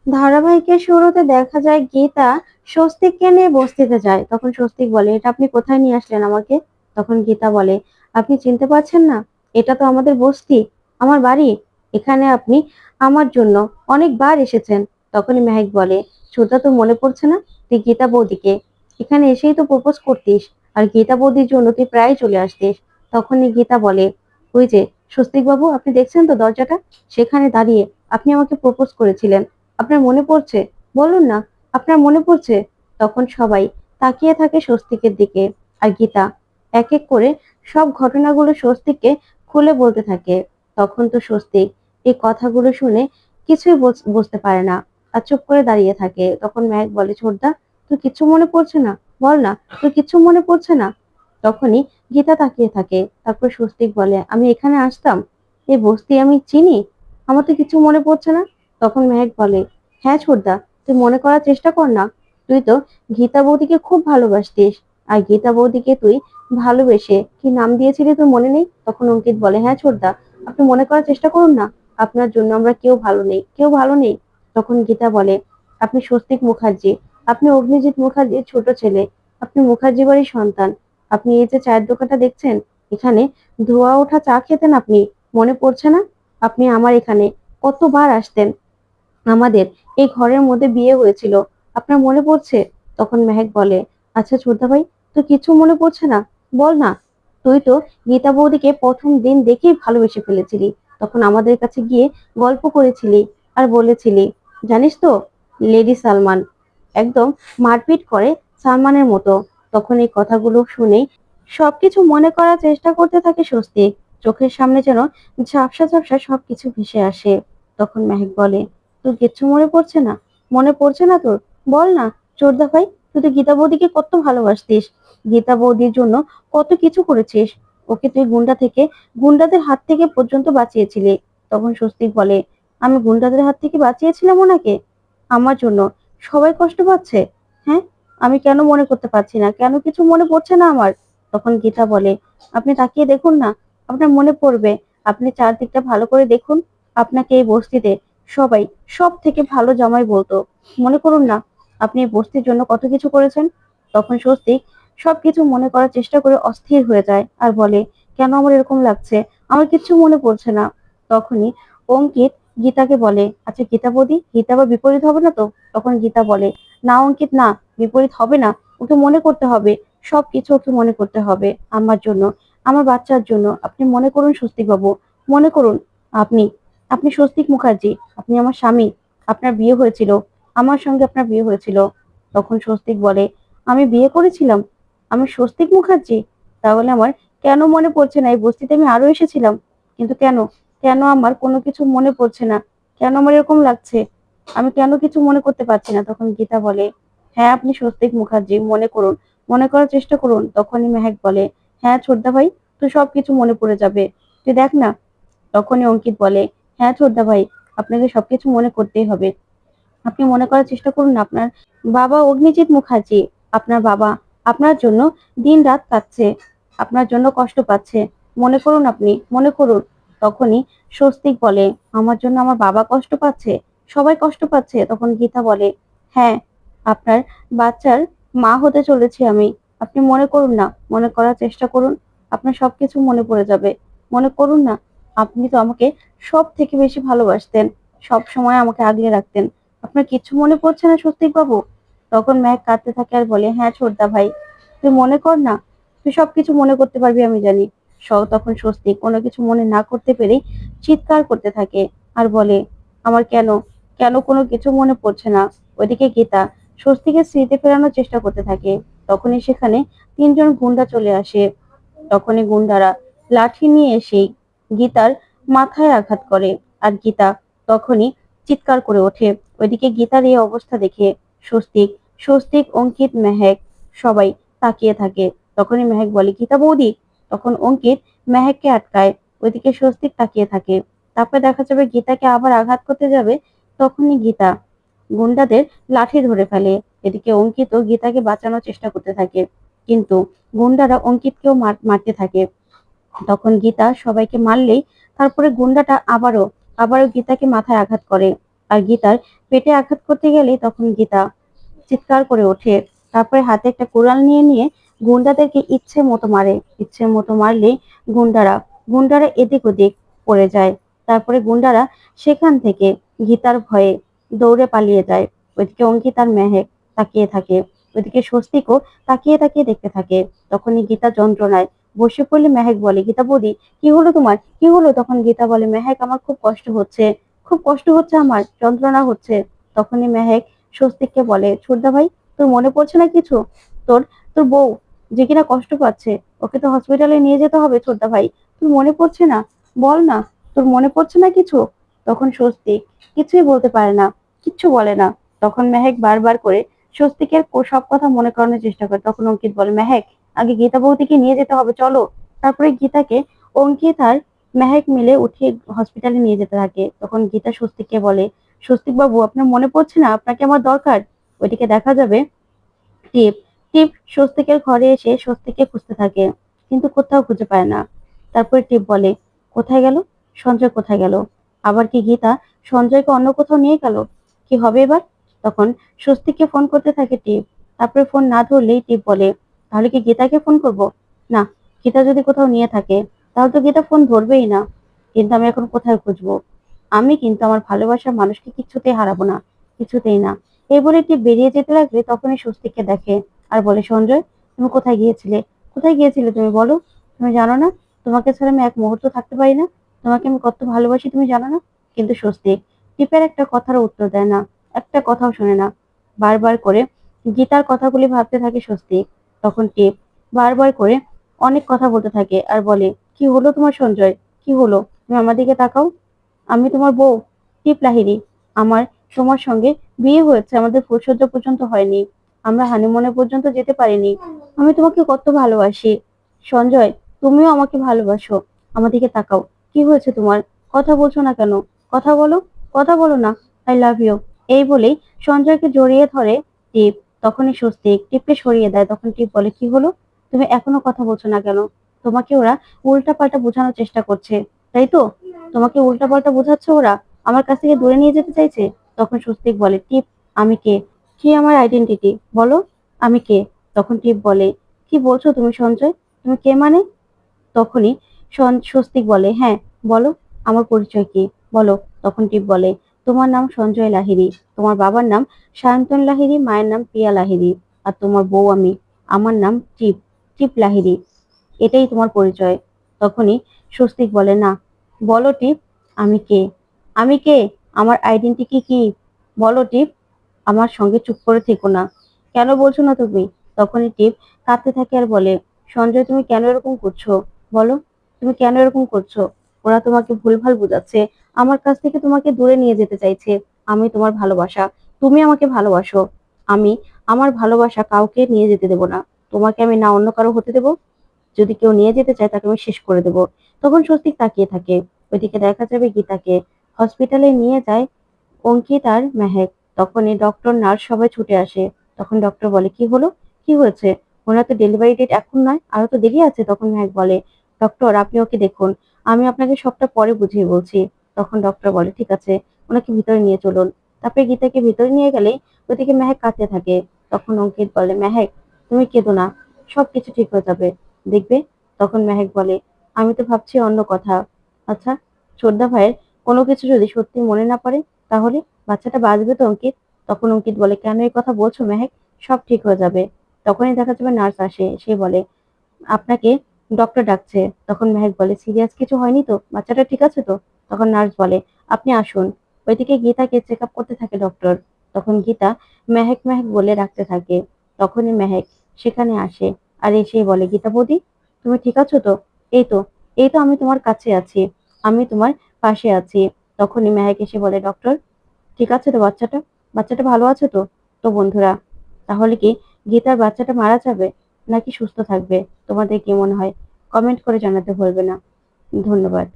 ধারাবাহিকের শুরুতে দেখা যায় গীতা স্বস্তিককে নিয়ে বস্তিতে যায়। তখন স্বস্তিক বলে, এটা আপনি কোথায় নিয়ে আসলেন আমাকে? তখন গীতা বলে, আপনি চিনতে পারছেন না? এটা তো আমাদের বস্তি, আমার বাড়ি। এখানে আপনি আমার জন্য অনেকবার এসেছেন। তখনই মেহেক বলে, সুধা, তো মনে পড়ছে না তুই গীতা বৌদিকে এখানে এসেই তো প্রপোজ করতিস, আর গীতা বৌদির জন্য তুই প্রায় চলে আসতিস। তখনই গীতা বলে, ওই যে স্বস্তিক বাবু, আপনি দেখছেন তো দরজাটা, সেখানে দাঁড়িয়ে আপনি আমাকে প্রপোজ করেছিলেন। আপনার মনে পড়ছে? বলুন না, আপনার মনে পড়ছে? তখন সবাই তাকিয়ে থাকে স্বস্তিকের দিকে, আর গীতা এক এক করে সব ঘটনাগুলো স্বস্তিককে খুলে বলতে থাকে। তখন তো স্বস্তিক এই কথাগুলো শুনে কিছুই বুঝতে পারে না, আর চুপ করে দাঁড়িয়ে থাকে। তখন মেহেক বলে, ছোটদা, তুই কিচ্ছু মনে পড়ছে না? বল না, তুই কিচ্ছু মনে পড়ছে না? তখনই গীতা তাকিয়ে থাকে। তারপর স্বস্তিক বলে, আমি এখানে আসতাম, এই বস্তি আমি চিনি, আমার তো কিছু মনে পড়ছে না। তখন মেহেক বলে, হ্যাঁ ছোটদা, তুই মনে করার চেষ্টা কর না। তুই তো গীতা বৌদিকে খুব ভালোবাসতিস, আর গীতা বৌদিকে তুই ভালোবেসে কি নাম দিয়েছিলি তোর মনে নেই? তখন অঙ্কিত বলে, হ্যাঁ ছোটদা, আপনি মনে করার চেষ্টা করুন না, আপনার জন্য আমরা কেউ ভালো নেই, কেউ ভালো নেই। তখন গীতা বলে, আপনি স্বস্তিক মুখার্জি, আপনি অগ্নিজিৎ মুখার্জির ছোট ছেলে, আপনি মুখার্জি বাড়ির সন্তান। আপনি এই যে চায়ের দোকানটা দেখছেন, এখানে ধোয়া ওঠা চা খেতেন আপনি, মনে পড়ছে না? আপনি আমার এখানে কতবার আসতেন, আমাদের এই ঘরের মধ্যে বিয়ে হয়েছিল, আপনার মনে পড়ছে? তখন মেহেক বলে, আচ্ছা ছোটদা ভাই, তোর কিছু মনে পড়ছে না? বল না, তুই তো গীতা বৌদিকে প্রথম দিন দেখেই ভালোবেসে ফেলেছিলি। তখন আমাদের কাছে গিয়ে গল্প করেছিলি, আর বলেছিলি, জানিস তো, লেডি সালমান একদম মারপিট করে সালমানের মতো। তখন এই কথাগুলো শুনেই সবকিছু মনে করার চেষ্টা করতে থাকে স্বস্তিক। চোখের সামনে যেন ঝাপসা ঝাপসা সবকিছু ভেসে আসে। তখন মেহেক বলে, তোর কিচ্ছু মনে পড়ছে না? মনে পড়ছে না তোর? বল না চোরদা ভাই, তুই তো গীতা বৌদিকে কত ভালোবাসতিস, গীতা বৌদির জন্য কত কিছু করেছিস, ওকে তুই গুন্ডাদের হাত থেকে পর্যন্ত বাঁচিয়েছিলি। তখন স্বস্তিক বলে, আমি গুন্ডাদের হাত থেকে বাঁচিয়েছিলাম ওনাকে? আমার জন্য সবাই কষ্ট পাচ্ছে, হ্যাঁ? আমি কেন মনে করতে পারছি না, কেন কিছু মনে পড়ছে না আমার? তখন গীতা বলে, আপনি তাকিয়ে দেখুন না, আপনার মনে পড়বে। আপনি চারদিকটা ভালো করে দেখুন, আপনাকে এই বস্তিতে সবাই সব থেকে ভালো জামাই বলতো। মনে করুন না, আপনি এই বস্তির জন্য কত কিছু করেছেন। তখন স্বস্তিক সবকিছু মনে করার চেষ্টা করে অস্থির হয়ে যায়, আর বলে, কেন আমার এরকম লাগছে, আমার কিচ্ছু মনে পড়ছে না। তখনই অঙ্কিত গীতাকে বলে, আচ্ছা গীতা বৌদি, গীতা আবার বিপরীত হবে না তো? তখন গীতা বলে, না অঙ্কিত না, বিপরীত হবে না, ওকে মনে করতে হবে, সবকিছু ওকে মনে করতে হবে আমার জন্য, আমার বাচ্চার জন্য। আপনি মনে করুন স্বস্তিক বাবু, মনে করুন। আপনি আপনি স্বস্তিক মুখার্জি, আপনি আমার স্বামী, আপনার বিয়ে হয়েছিল, আমার সঙ্গে আপনার বিয়ে হয়েছিল। তখন স্বস্তিক বলে, আমি বিয়ে করেছিলাম, আমি স্বস্তিক মুখার্জি? তাহলে আমার কেন মনে পড়ছে না? এই বস্তিতে আমি আরো এসেছিলাম, কিন্তু কেন, কেন আমার কোনো কিছু মনে পড়ছে না? কেন আমার এরকম লাগছে? আমি কেন কিছু মনে করতে পারছি না? তখন গীতা বলে, হ্যাঁ আপনি স্বস্তিক মুখার্জি, মনে করুন, মনে করার চেষ্টা করুন। তখনই মেহেক বলে, হ্যাঁ ছোটদা ভাই, তুই সবকিছু মনে পড়ে যাবে, তুই দেখ না। তখনই অঙ্কিত বলে, হ্যাঁ ছোটদা ভাই, আপনাকে সবকিছু মনে করতেই হবে। আপনি মনে করার চেষ্টা করুন, আপনার বাবা অগ্নিজিৎ মুখার্জি, আপনার বাবা আপনার জন্য দিন রাত কাটছে, আপনার জন্য কষ্ট পাচ্ছে। মনে করুন, আপনি মনে করুন। তখনই স্বস্তিক বলে, আমার জন্য আমার বাবা কষ্ট পাচ্ছে, সবাই কষ্ট পাচ্ছে। তখন গীতা বলে, হ্যাঁ, আপনার বাচ্চার মা হতে চলেছি আমি। আপনি মনে করুন না, মনে করার চেষ্টা করুন, আপনার সবকিছু মনে পড়ে যাবে। মনে করুন না, আপনি তো আমাকে সব থেকে বেশি ভালোবাসতেন, সব সময় আমাকে আগলে রাখতেন। আপনার কিছু মনে পড়ছে না স্বস্তিক বাবু? তখন মেঘ কাঁদতে থাকে আর বলে, হ্যাঁ ছোটদা ভাই, তুই মনে কর না, তুই সবকিছু মনে করতে পারবি আমি জানি। তখন স্বস্তিক কোনো কিছু মনে না করতে পেরেই চিৎকার করতে থাকে, আর বলে, আমার কেন, কেন কোনো কিছু মনে পড়ছে না? ওইদিকে গীতা স্বস্তিকের স্মৃতি ফেরানোর চেষ্টা করতে থাকে। তখনই সেখানে তিনজন গুন্ডা চলে আসে। তখনই গুন্ডারা লাঠি নিয়ে এসেই গীতার মাথায় আঘাত করে, আর গীতা তখনই চিৎকার করে ওঠে। ওইদিকে গীতার এই অবস্থা দেখে স্বস্তিক স্বস্তিক অঙ্কিত, মেহেক সবাই তাকিয়ে থাকে। তখনই মেহেক বলে, গীতা বৌদি। তখন অঙ্কিত মেহেককে আটকায়। ওইদিকে স্বস্তিক তাকিয়ে থাকে। তারপরে দেখা যাবে গীতাকে আবার আঘাত করতে যাবে, তখনই গীতা গুন্ডাদের লাঠি ধরে ফেলে। এদিকে অঙ্কিত গীতাকে বাঁচানোর চেষ্টা করতে থাকে, কিন্তু গুন্ডারা অঙ্কিতকেও মারতে থাকে। তখন গীতা সবাইকে মারলেই তারপরে গুন্ডাটা আবারও আবারও গীতাকে মাথায় আঘাত করে, আর গীতার পেটে আঘাত করতে গেলেই তখন গীতা চিৎকার করে ওঠে। তারপরে হাতে একটা কুড়াল নিয়ে গুন্ডাদেরকে ইচ্ছে মতো মারে। ইচ্ছে মতো মারলে গুন্ডারা গুন্ডারা এদিক ওদিক পড়ে যায়। তারপরে গুন্ডারা সেখান থেকে গীতার ভয়ে দৌড়ে পালিয়ে যায়। ওইদিকে অঙ্কিত আর মেহেক তাকিয়ে থাকে। ওইদিকে স্বস্তিকও তাকিয়ে তাকিয়ে দেখতে থাকে। তখনই গীতা যন্ত্রণায় বসে পড়লে মেহেক বলে, গীতা বৌদি কি হলো তোমার, কি হলো? তখন গীতা বলে, মেহেক আমার খুব কষ্ট হচ্ছে, খুব কষ্ট হচ্ছে, আমার যন্ত্রণা হচ্ছে। তখনই মেহেক স্বস্তিককে বলে, ছোটদা ভাই তোর মনে পড়ছে না কিছু? তোর তোর বউ যে কিনা কষ্ট পাচ্ছে, ওকে তো হসপিটালে নিয়ে যেতে হবে ছোটদা ভাই, তোর মনে পড়ছে না? বল না, তোর মনে পড়ছে না কিছু? তখন স্বস্তিক কিছুই বলতে পারে না, কিচ্ছু বলে না। তখন মেহেক বারবার করে স্বস্তিকের সব কথা মনে করানোর চেষ্টা করে। তখন অঙ্কিত বলে, মেহেক আগে গীতা বৌদিকে নিয়ে যেতে হবে, চলো। তারপরে গীতাকে অঙ্কিত আর মেহেক মিলে উঠিয়ে হসপিটালে নিয়ে যেতে থাকে। তখন গীতা স্বস্তিককে বলে, স্বস্তিক বাবু আপনার মনে পড়ছে না, আপনাকে আমার দরকার। ওইদিকে দেখা যাবে টিপ টিপ স্বস্তিকের ঘরে এসে স্বস্তিককে খুঁজতে থাকে, কিন্তু কোথাও খুঁজে পায় না। তারপরে টিপ বলে, কোথায় গেল? সঞ্জয় কোথায় গেল? আবার কি গীতা সঞ্জয়কে অন্য কোথাও নিয়ে গেল? কি হবে এবার? তখন স্বস্তিককে ফোন করতে থাকে টিপ। তারপরে ফোন না ধরলেই টিপ বলে, তাহলে কি গীতাকে ফোন করব? না, গীতা যদি কোথাও নিয়ে থাকে তাহলে তো গীতা ফোন ধরবেই না। কিন্তু আমি এখন কোথায় খুঁজবো? আমি কিন্তু আমার ভালোবাসার মানুষকে কিছুতেই হারাবো না, কিছুতেই না। এই বলে টিপ বেরিয়ে যেতে লাগলে তখনই স্বস্তিককে দেখে আর বলে, সঞ্জয় তুমি কোথায় গিয়েছিলে? কোথায় গিয়েছিলে তুমি বলো? তুমি জানো না তোমাকে ছাড়া আমি এক মুহূর্ত থাকতে পারি না? তোমাকে আমি কত ভালোবাসি তুমি জানো না? কিন্তু স্বস্তিক টিপের একটা কথারও উত্তর দেয় না, একটা কথাও শোনে না। বারবার করে গীতার কথাগুলি ভাবতে থাকে স্বস্তিক। তখন টিপ বারবার করে অনেক কথা বলতে থাকে আর বলে, কি হলো তোমার সঞ্জয়? কি হলো? তুমি আমার দিকে তাকাও, আমি তোমার বউ টিপ লাহিড়ী। আমার তোমার সঙ্গে বিয়ে হয়েছে, আমাদের ফুলসজ্জা পর্যন্ত হয়নি, আমরা হানিমুনে পর্যন্ত যেতে পারিনি। আমি তোমাকে কত ভালোবাসি সঞ্জয়, তুমিও আমাকে ভালোবাসো। আমার দিকে তাকাও, কি হয়েছে তোমার? কথা বলছো না কেন? কথা বলো, কথা বলো না। I love you. এই বলেই সঞ্জয়কে জড়িয়ে ধরে টিপ। তখনই স্বস্তিক টিপকে সরিয়ে দেয়। তখন টিপ বলে, কি হলো? তুমি এখনো কথা বলছো না কেন? তোমাকে ওরা উল্টা পাল্টা বোঝানোর চেষ্টা করছে, তাই তো? তোমাকে উল্টাপাল্টা বোঝাচ্ছে ওরা, আমার কাছ থেকে দূরে নিয়ে যেতে চাইছে। তখন স্বস্তিক বলে, টিপ আমি কে? কি আমার আইডেন্টিটি বলো, আমি কে? তখন টিপ বলে, কি বলছো তুমি সঞ্জয়, তুমি কে মানে? তখনই স্বস্তিক বলে, হ্যাঁ বলো, আমার পরিচয় কি বলো। তখন টিপ বলে, তোমার নাম সঞ্জয় লাহিড়ী, তোমার বাবার নাম সায়ন্তন লাহিড়ী, মায়ের নাম প্রিয়া লাহিড়ী, আর তোমার বউ আমি, আমার নাম টিপ, টিপ লাহিড়ী, এটাই তোমার পরিচয়। তখনই স্বস্তিক বলে, না বলো টিপ, আমি কে? আমি কে? আমার আইডেন্টিটি কি কি? বলো টিপ, আমার সঙ্গে চুপ করে থেকো না। কেন বলছো না তুমি? তখনই টিপ কাঁদতে থাকে আর বলে, সঞ্জয় তুমি কেন এরকম করছো বলো, তুমি কেন এরকম করছো? ওরা তোমাকে ভুলভাল বুঝাচ্ছে, আমার কাছ থেকে তোমাকে দূরে নিয়ে যেতে চাইছে। আমি তোমার ভালোবাসা, তুমি আমাকে ভালোবাসো, আমি আমার ভালোবাসা কাউকে নিয়ে যেতে দেবো না। তোমাকে আমি না অন্য কারো হতে দেবো, যদি কেউ নিয়ে যেতে চায় তাকে আমি শেষ করে দেবো। তখন স্বস্তিক তাকিয়ে থাকে। ওইদিকে দেখা যাবে গীতাকে হসপিটালে নিয়ে যায় অঙ্কিত আর মেহেক। তখনই ডক্টর নার্স সবাই ছুটে আসে। তখন ডক্টর বলে, কি হলো, কি হয়েছে? ওনার তো ডেলিভারি ডেট এখন নয়, আরো তো দেরি আছে। তখন মেহেক বলে, ডক্টর আপনি ওকে দেখুন, আমি আপনাকে সবটা পরে বুঝিয়ে বলছি। তখন ডক্টর বলে, ঠিক আছে, ওনাকে ভিতরে নিয়ে চলুন। তারপরে গীতাকে ভিতরে নিয়ে গেলেই ওদিকে মেহেক কাঁদতে থাকে। তখন অঙ্কিত বলে, মেহেক তুমি কেঁদো না, সবকিছু ঠিক হয়ে যাবে, দেখবে। তখন মেহেক বলে, আমি তো ভাবছি অন্য কথা। আচ্ছা, ছোটদা ভাইয়ের কোনো কিছু যদি সত্যি মনে না পড়ে তাহলে বাচ্চাটা বাঁচবে তো অঙ্কিত? তখন অঙ্কিত বলে, কেন এই কথা বলছো মেহেক, সব ঠিক হয়ে যাবে। তখনই দেখা যাবে নার্স আসে, সে বলে, আপনাকে ডক্টর ডাকছে। তখন মেহেক বলে, সিরিয়াস কিছু হয়নি তো, বাচ্চাটা ঠিক আছে তো? তখন নার্স বলে, আপনি আসুন। ওইদিকে গীতাকে চেক আপ করতে থাকে ডক্টর। তখন গীতা মেহেক মেহেক বলে ডাকতে থাকে। তখনই মেহেক সেখানে আসে আর এসেই বলে, গীতা বৌদি তুমি ঠিক আছো তো? এই তো, এই তো আমি তোমার কাছে আছি, আমি তোমার পাশে আছি। তখনই মেহেক এসে বলে, ডক্টর ঠিক আছে তো বাচ্চাটা, বাচ্চাটা ভালো আছে তো? তো বন্ধুরা, তাহলে কি গীতার বাচ্চাটা মারা যাবে নাকি সুস্থ থাকবে? তোমাদের কি মনে হয়? কমেন্ট করে জানাতে ভুলবে না। ধন্যবাদ।